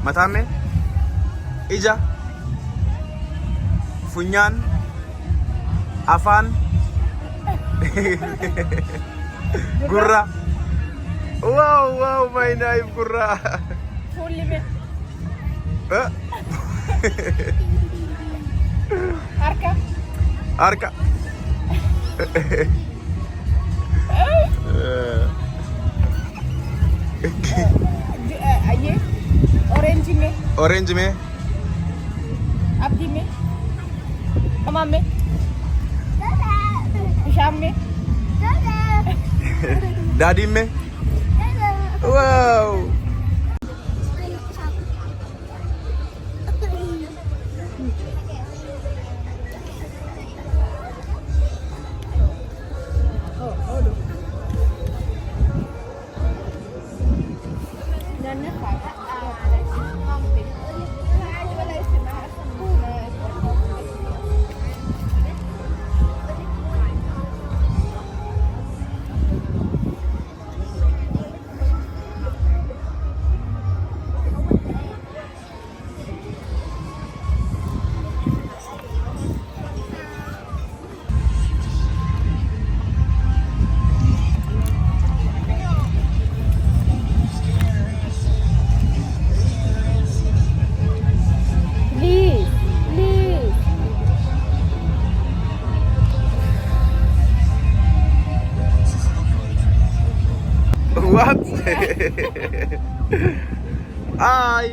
Matame? Ija? Funyan? Afan? Gurra? Wow, my knife gurra. Fully me. Arka? Aye. Orange me. Orange me? Abdi me. Mama me. Sham me. Daddy me? Wow. What? Hi.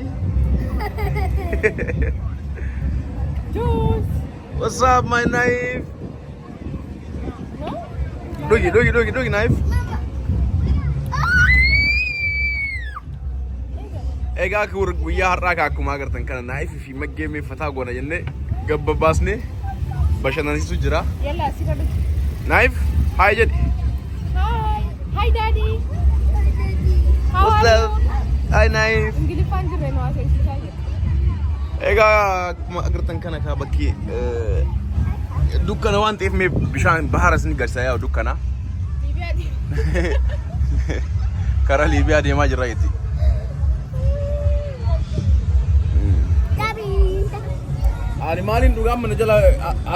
Juice. What's up, my knife? No? Doggy, knife. Egaa guyyaa har'aa akkuma agartan kana knife fi maggeemee fataa goona jennee gabbabaasnee bashannansiisu jira. Yalla sigadu. Knife, hi jedhi. Hi daddy. What's up? Hi knife. Ingiliffaan jirre nu haasa'isiisaa jira. Egaa akkuma agartan kana ka bakki dukkana waan ta'eef mee bishaan bahara isin garsiisaa yaa'u dukkana. Karaa Liibiyaa deemaa jirra jetti. Ani maalin dhugaa mana jala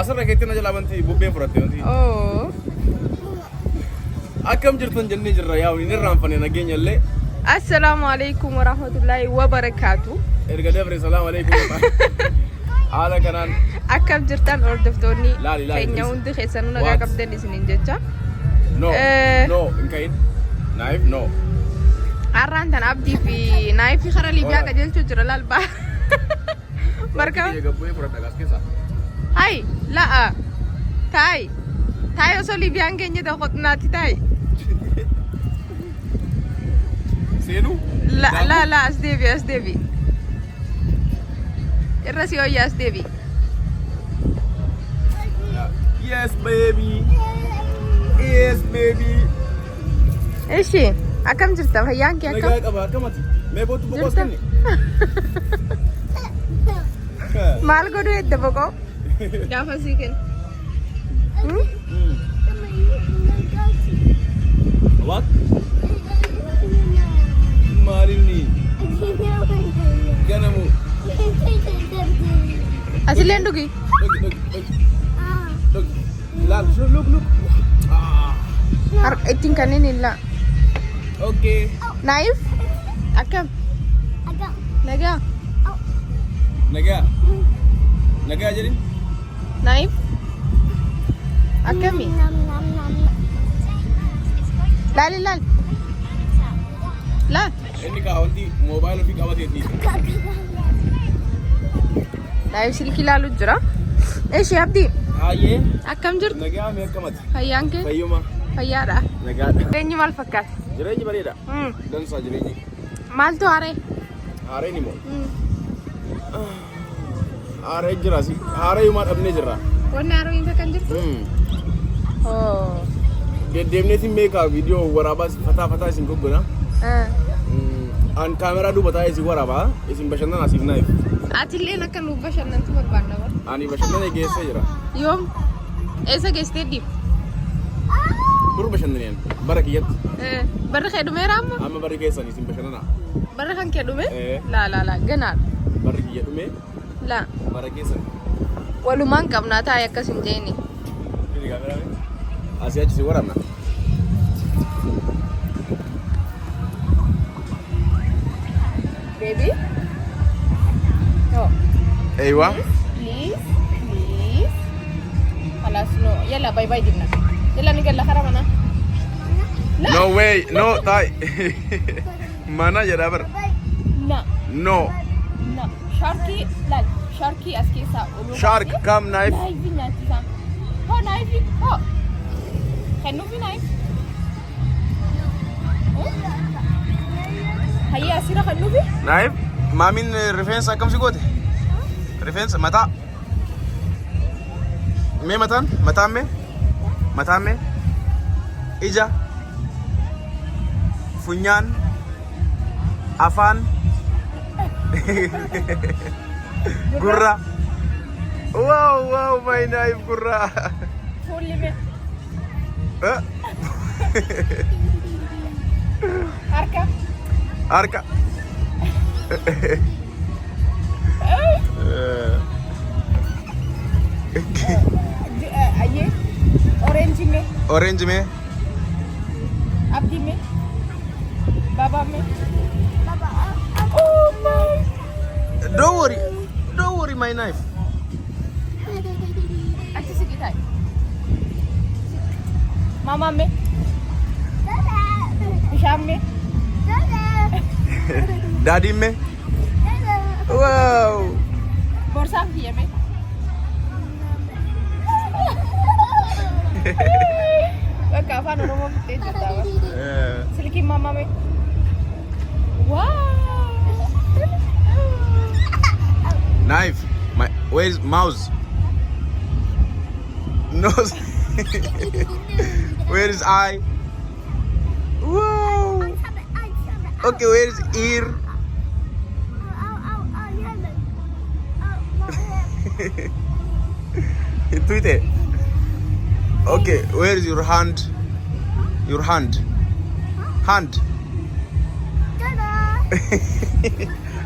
asirra keetti na jala banti bubbeen fudhatte wanti. Oh. Akkam jirtan jennee jirra yaa'u inni irraanfanne nageenya illee. Assalamu alaikum warahmatullahi wabarakatuh. Erga dabre salaam alaikum. Haala kanaan Akkam jirtan hordoftoonni Laali. keenya hundi keessanuu nagaa qabdan isiniin jecha. no inkain knife no. Arraan tan abdii fi naayif fi karaa Liibiyaa qajeelchuu jira laal baa. Marka. Gabbu'ee fudhadha gas keessa. Hai la'a. Taay osoo Liibiyaan keenya ta'u qotnaati taay. Seenu? La as deebi. Irra si hoyyaa as deebi. Yes baby. Ishi akkam jirta fayyaan kee akkam? Nagaa qaba akkamati. Mee bootu boqos kenni. Maal godhu edda boqoo? Gaafa sii kenna. What? Marini. Ganamu. Asileen dhugi. Look. Lal, look. Ittiin kanneen illa. Okay. Naayif? Akkam? Nagaa? Nagaa jedhin? Naayif? Akkami? Laal. Inni kaawwanti moobaayilii ofii qabateeti. Naayif silkii laalu jira. Eeshi abdii? Hayyee. Akkam jirtu? Nagaa mee akkamati? Fayyaan kee? Fayyuma. Fayyaadha. Nagaadha. Jireenyi maal fakkaata? Jireenyi bareeda. Dansaa jireenyi. Maaltu haaree? Haareen immoo. Haaree jira si. Haaree yumaa dhabnee jirra. Wanni haaroo hin kan jirtu? Deddeemneetiin meeqa viidiyoo waraabaa fataa isin goggona. An kaameraa duubataa isin waraabaa isin bashannana asiif naayif. Atillee akka nuuf bashannantu barbaadna bara. Ani bashannana geessee jira. Yoom? Eessa geessitee dhiib? Dur bashannaneen bara kiyyatti. Barri kee dhumeera amma? Amma barri keessan isin bashannanaa. Barri kan kee dhume? La ganaa. Barri kiyya dhume? La. Bara keessan. Walumaan qabnaa taa'ee akkas hin jeeni. Asii achi si waraabna. Baby? Oh. Eeywa. Please. Halas no. Yalla bye jenna. Yalla ni galla khara mana. No way. No tai. Mana jedha bar. No. Sharky as keessa. Shark come knife. Knife. Can you be knife? Hayya asira kan nubi? Knife. Maamin rifeensa akkam si goote? Rifeensa mataa. Mee mataan? Mataan mee? Ija. Funyaan. Afaan. Gurra. Wow, my knife gurra. Fully me. Harka. Aye. Orange me. Abdi me. Baba me. Oh my. Don't worry my knife. Achi sekitar. Mama me. Isham me. Daddy me. Wow. Borsa kiya me. Kakak afaan Oromoo fittee jirta ba? Silkiin mama me. Wow. Knife. Where's mouse? Nose. Where is eye? Wow. Okay, where is ear? Tweet it. Okay, where is your hand? Your hand. Hand.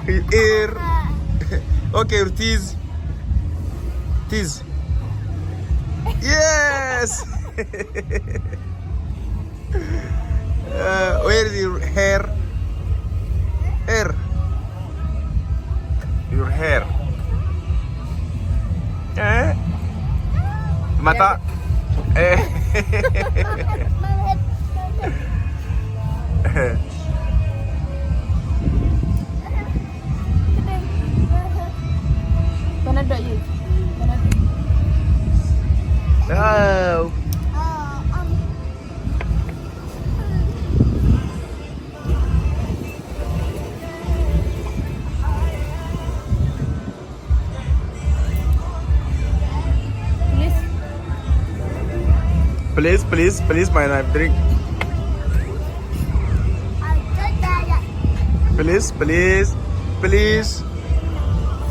Your ear. Okay, your teeth. Teeth. Yes. Where is your hair? Hair. Your hair. Mata. Oh. Please, my knife, drink. Please.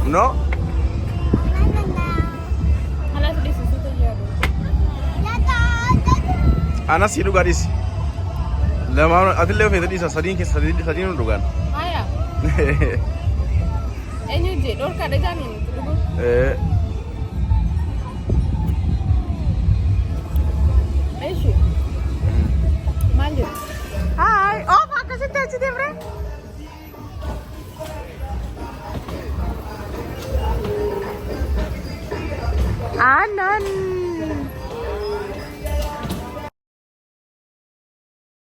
No? Ana si dugaris. Lama atille fe tadi sadin ke sadin dugan. Aya. Enyu je dor kada jamin dugu. Aishi. Manjut. Hai, oh makasih teh bre. Anan.